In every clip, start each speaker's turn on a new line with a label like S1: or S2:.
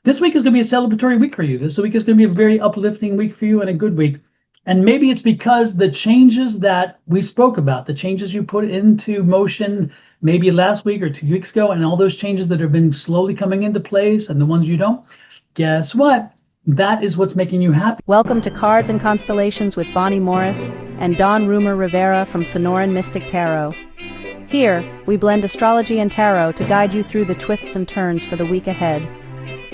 S1: This week is going to be a celebratory week for you. This week is going to be a very uplifting week for you and a good week. And maybe it's because the changes that we spoke about, the changes you put into motion maybe last week or 2 weeks ago, and all those changes that have been slowly coming into place and the ones you don't, guess what? That is what's making you happy.
S2: Welcome to Cards and Constellations with Bonnie Morris and Dawn Rumor Rivera from Sonoran Mystic Tarot. Here, we blend astrology and tarot to guide you through the twists and turns for the week ahead.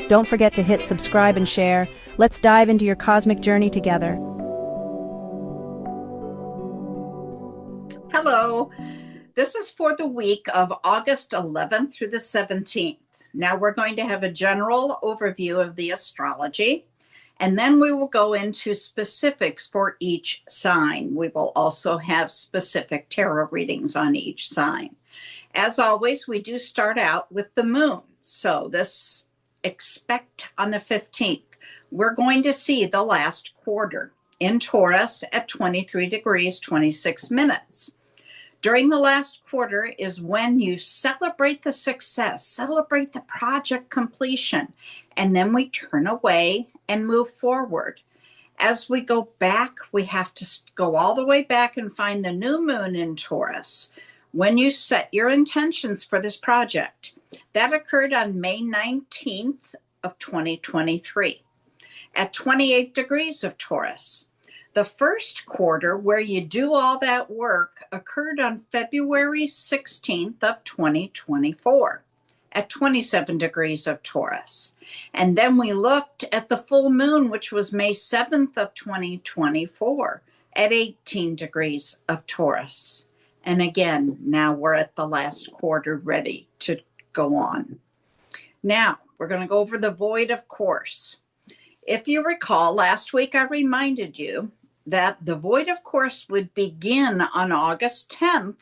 S2: Don't forget to hit subscribe and share. Let's dive into your cosmic journey together.
S3: Hello. This is for the week of August 11th through the 17th. Now we're going to have a general overview of the astrology, and then we will go into specifics for each sign. We will also have specific tarot readings on each sign. As always, we do start out with the moon. So expect on the 15th, we're going to see the last quarter in Taurus at 23 degrees, 26 minutes. During the last quarter is when you celebrate the success, celebrate the project completion, and then we turn away and move forward. As we go back, we have to go all the way back and find the new moon in Taurus. When you set your intentions for this project, that occurred on May 19th of 2023 at 28 degrees of Taurus. The first quarter where you do all that work occurred on February 16th of 2024 at 27 degrees of Taurus. And then we looked at the full moon, which was May 7th of 2024 at 18 degrees of Taurus. And again, now we're at the last quarter ready to go on. Now, we're going to go over the void, of course. If you recall, last week I reminded you that the void, of course, would begin on August 10th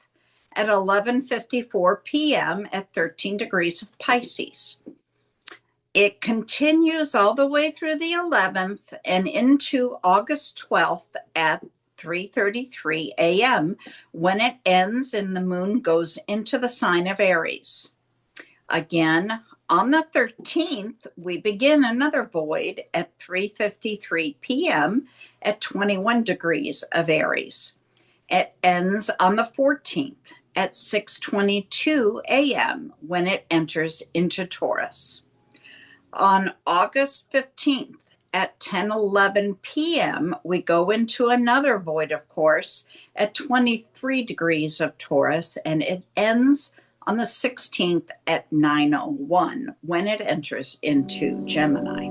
S3: at 11:54 p.m. at 13 degrees of Pisces. It continues all the way through the 11th and into August 12th at 3:33 a.m. when it ends and the moon goes into the sign of Aries. Again, on the 13th, we begin another void at 3:53 p.m. at 21 degrees of Aries. It ends on the 14th at 6:22 a.m. when it enters into Taurus. On August 15th at 10:11 p.m., we go into another void, of course, at 23 degrees of Taurus, and it ends on the 16th at 9:01 when it enters into Gemini.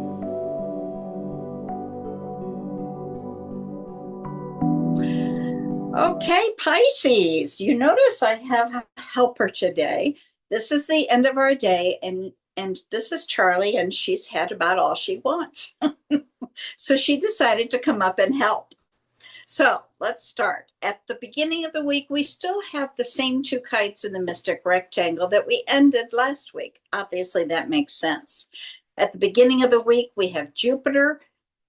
S3: Okay, Pisces, you notice I have a helper today. This is the end of our day, and this is Charlie, and she's had about all she wants. So she decided to come up and help. So let's start. At the beginning of the week, we still have the same two kites in the mystic rectangle that we ended last week. Obviously, that makes sense. At the beginning of the week, we have Jupiter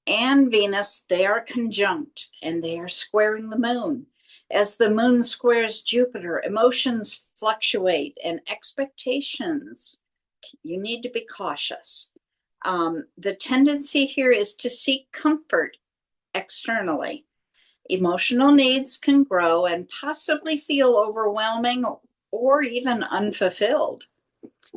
S3: and Venus. They are conjunct, and they are squaring the moon. As the moon squares Jupiter, emotions fluctuate and expectations. You need to be cautious. The tendency here is to seek comfort externally. Emotional needs can grow and possibly feel overwhelming or even unfulfilled.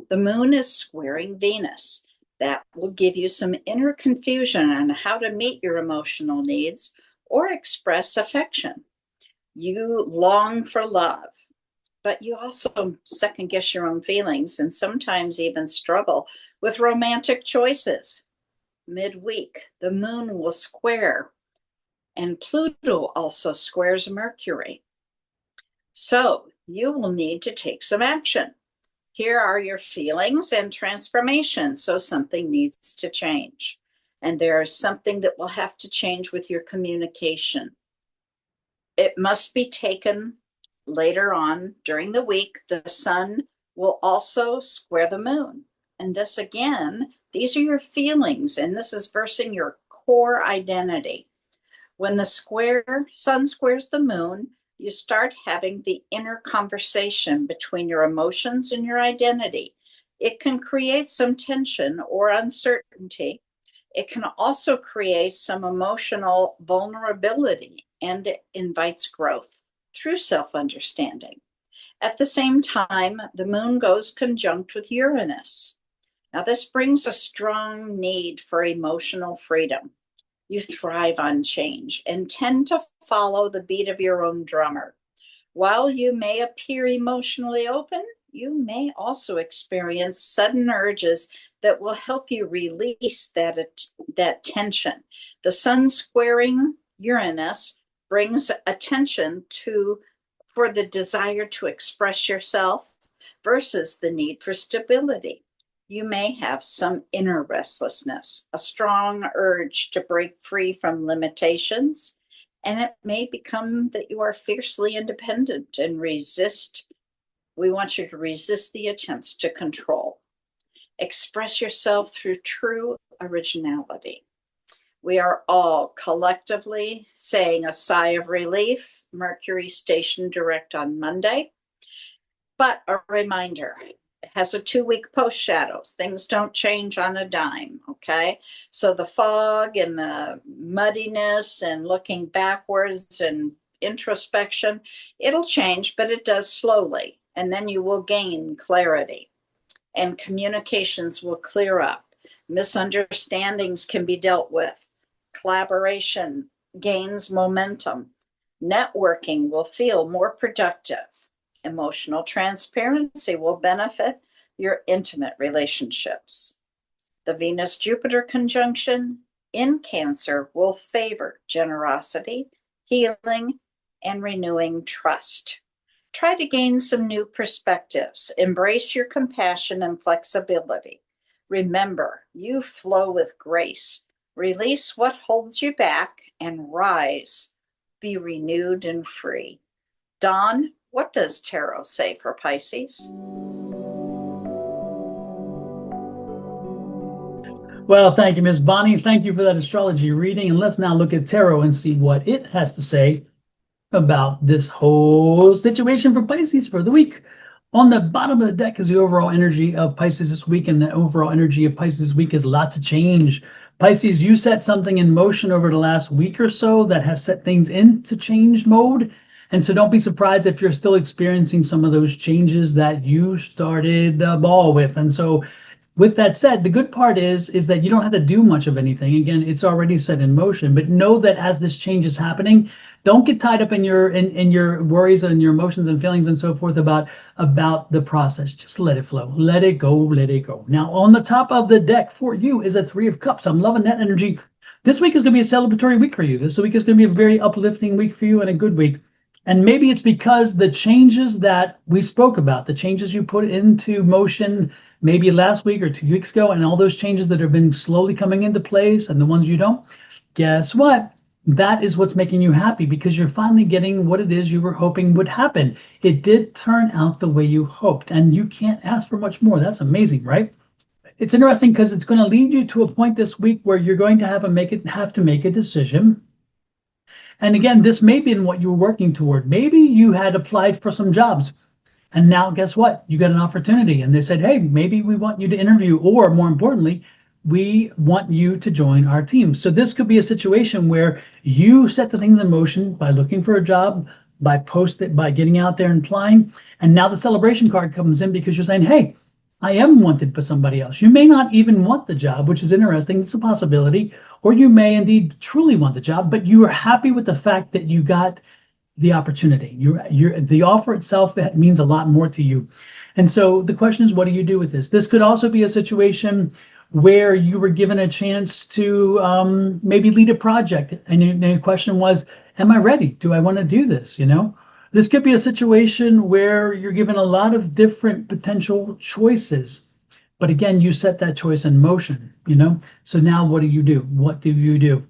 S3: The moon is squaring Venus. That will give you some inner confusion on how to meet your emotional needs or express affection. You long for love, but you also second guess your own feelings and sometimes even struggle with romantic choices. Midweek, the moon will square, and Pluto also squares Mercury. So you will need to take some action. Here are your feelings and transformation. So something needs to change. And there is something that will have to change with your communication. It must be taken later on during the week. The sun will also square the moon. And this again, these are your feelings, and this is versing your core identity. When the sun squares the moon, you start having the inner conversation between your emotions and your identity. It can create some tension or uncertainty. It can also create some emotional vulnerability, and it invites growth through self-understanding. At the same time, the moon goes conjunct with Uranus. Now, this brings a strong need for emotional freedom. You thrive on change and tend to follow the beat of your own drummer. While you may appear emotionally open, you may also experience sudden urges that will help you release that tension. The sun squaring Uranus brings attention for the desire to express yourself versus the need for stability. You may have some inner restlessness, a strong urge to break free from limitations, and it may become that you are fiercely independent and we want you to resist the attempts to control. Express yourself through true originality. We are all collectively saying a sigh of relief. Mercury stationed direct on Monday. But a reminder, it has a 2-week post shadows. Things don't change on a dime, okay? So the fog and the muddiness and looking backwards and introspection, it'll change, but it does slowly. And then you will gain clarity and communications will clear up. Misunderstandings can be dealt with. Collaboration gains momentum. Networking will feel more productive. Emotional transparency will benefit your intimate relationships. The Venus-Jupiter conjunction in Cancer will favor generosity, healing, and renewing trust. Try to gain some new perspectives. Embrace your compassion and flexibility. Remember, you flow with grace. Release what holds you back and rise. Be renewed and free. Dawn, what does tarot say for Pisces?
S1: Well, thank you, Miss Bonnie. Thank you for that astrology reading. And let's now look at tarot and see what it has to say about this whole situation for Pisces for the week. On the bottom of the deck is the overall energy of Pisces this week, and the overall energy of Pisces this week is lots of change. Pisces, you set something in motion over the last week or so that has set things into change mode. And so don't be surprised if you're still experiencing some of those changes that you started the ball with. And so with that said, the good part is that you don't have to do much of anything. Again, it's already set in motion, but know that as this change is happening, don't get tied up in your worries and your emotions and feelings and so forth about the process. Just let it flow. Let it go. Let it go. Now, on the top of the deck for you is a 3 of Cups. I'm loving that energy. This week is going to be a celebratory week for you. This week is going to be a very uplifting week for you and a good week. And maybe it's because the changes that we spoke about, the changes you put into motion maybe last week or 2 weeks ago, and all those changes that have been slowly coming into place and the ones you don't, guess what? That is what's making you happy because you're finally getting what it is you were hoping would happen. It did turn out the way you hoped, and you can't ask for much more. That's amazing, right? It's interesting because it's going to lead you to a point this week where you're going to have to make a decision. And again, this may be in what you were working toward. Maybe you had applied for some jobs, and now guess what? You got an opportunity, and they said, hey, maybe we want you to interview, or more importantly, we want you to join our team. So this could be a situation where you set the things in motion by looking for a job, by getting out there and applying. And now the celebration card comes in because you're saying, hey, I am wanted by somebody else. You may not even want the job, which is interesting. It's a possibility. Or you may indeed truly want the job, but you are happy with the fact that you got the opportunity. The offer itself, that means a lot more to you. And so the question is, what do you do with this? This could also be a situation where you were given a chance to maybe lead a project, and the question was, am I ready? Do I want to do this? This could be a situation where you're given a lot of different potential choices, but again, you set that choice in motion. So now what do you do? What do you do?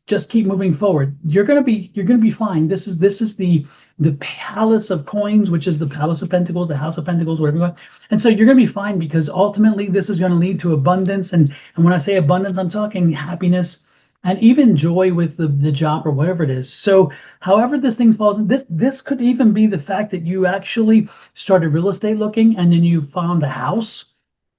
S1: Just keep moving forward. You're gonna be fine. This is the Palace of Coins, which is the Palace of Pentacles, the House of Pentacles, whatever you want. And so you're gonna be fine because ultimately this is going to lead to abundance. And when I say abundance, I'm talking happiness and even joy with the job or whatever it is. So however this thing falls in, this could even be the fact that you actually started real estate looking and then you found a house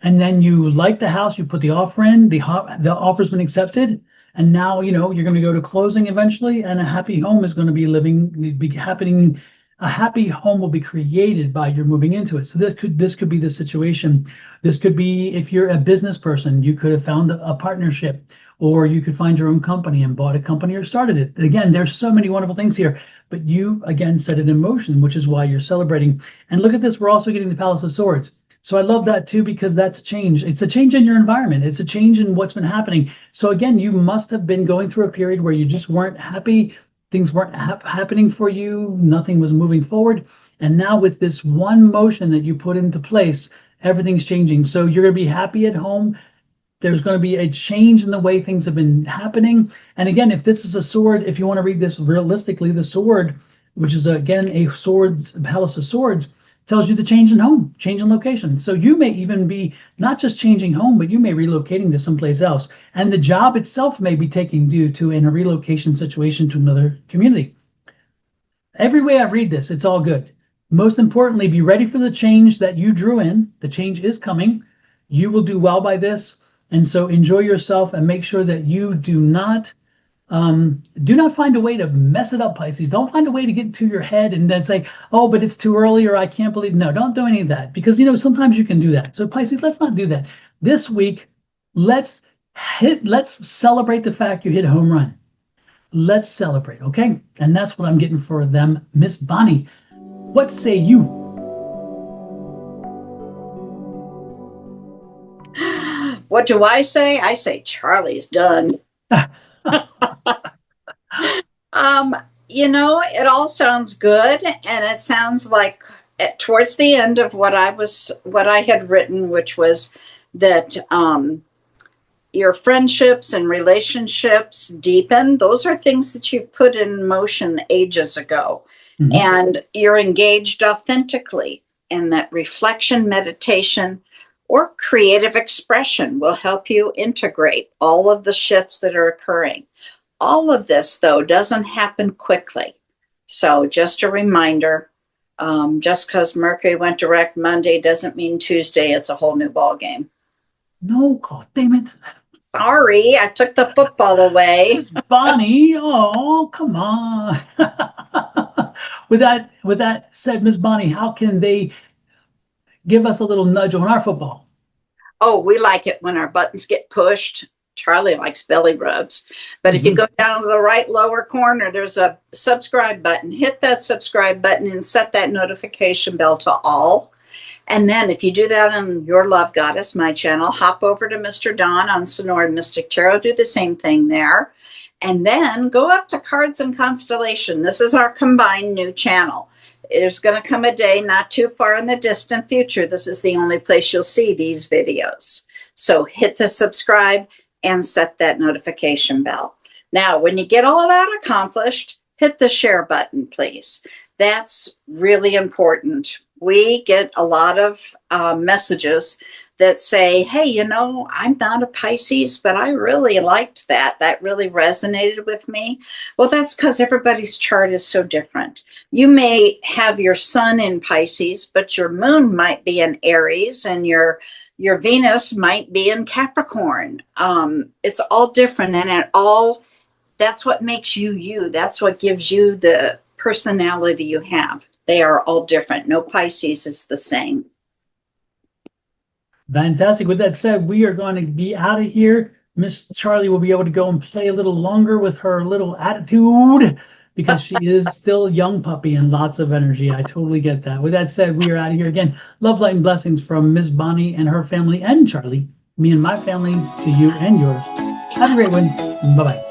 S1: and then you like the house, you put the offer in, the offer's been accepted, and now you know you're going to go to closing eventually, and a happy home is going to be happening. A happy home will be created by your moving into it. So this could be the situation. This could be if you're a business person, you could have found a partnership, or you could find your own company and bought a company or started it. Again, there's so many wonderful things here, but you again set it in motion, which is why you're celebrating. And look at this, we're also getting the Palace of Swords. So I love that too, because that's a change. It's a change in your environment. It's a change in what's been happening. So again, you must have been going through a period where you just weren't happy. Things weren't happening for you. Nothing was moving forward. And now with this one motion that you put into place, everything's changing. So you're going to be happy at home. There's going to be a change in the way things have been happening. And again, if this is a sword, if you want to read this realistically, the sword, which is again a swords, Palace of Swords, tells you the change in home, change in location. So you may even be not just changing home, but you may relocating to someplace else. And the job itself may be taking due to in a relocation situation to another community. Every way I read this, it's all good. Most importantly, be ready for the change that you drew in. The change is coming. You will do well by this. And so enjoy yourself and make sure that you do not find a way to mess it up, Pisces. Don't find a way to get into your head and then say, oh, but it's too early or I can't believe. No, don't do any of that, because, you know, sometimes you can do that. So Pisces, let's not do that. This week, let's celebrate the fact you hit a home run. Let's celebrate, okay? And that's what I'm getting for them. Miss Bonnie, what say you?
S3: What do I say? I say Charlie's done. You know, it all sounds good, and it sounds like towards the end of what I had written, which was that your friendships and relationships deepen. Those are things that you've put in motion ages ago, and you're engaged authentically, and that reflection, meditation, or creative expression will help you integrate all of the shifts that are occurring. All of this, though, doesn't happen quickly. So just a reminder, just because Mercury went direct Monday doesn't mean Tuesday it's a whole new ball game.
S1: No, God damn it.
S3: Sorry, I took the football away.
S1: Bonnie, oh, come on. With that said, Miss Bonnie, how can they give us a little nudge on our football?
S3: Oh, we like it when our buttons get pushed. Charlie likes belly rubs. But if you go down to the right lower corner, there's a subscribe button. Hit that subscribe button and set that notification bell to all. And then if you do that on Your Love Goddess, my channel, hop over to Mr. Don on Sonoran Mystic Tarot. Do the same thing there. And then go up to Cards and Constellation. This is our combined new channel. There's going to come a day not too far in the distant future. This is the only place you'll see these videos. So hit the subscribe and set that notification bell. Now, when you get all that accomplished, hit the share button, please. That's really important. We get a lot of messages that say, hey, you know, I'm not a Pisces, but I really liked that. That really resonated with me. Well, that's because everybody's chart is so different. You may have your sun in Pisces, but your moon might be in Aries and your Venus might be in Capricorn. It's all different, and that's what makes you you. That's what gives you the personality you have. They are all different. No Pisces is the same.
S1: Fantastic. With that said, we are going to be out of here. Miss Charlie will be able to go and play a little longer with her little attitude, because she is still a young puppy and lots of energy. I totally get that. With that said, we are out of here. Again, love, light, and blessings from Miss Bonnie and her family and Charlie, me and my family, to you and yours. Have a great one. Bye-bye.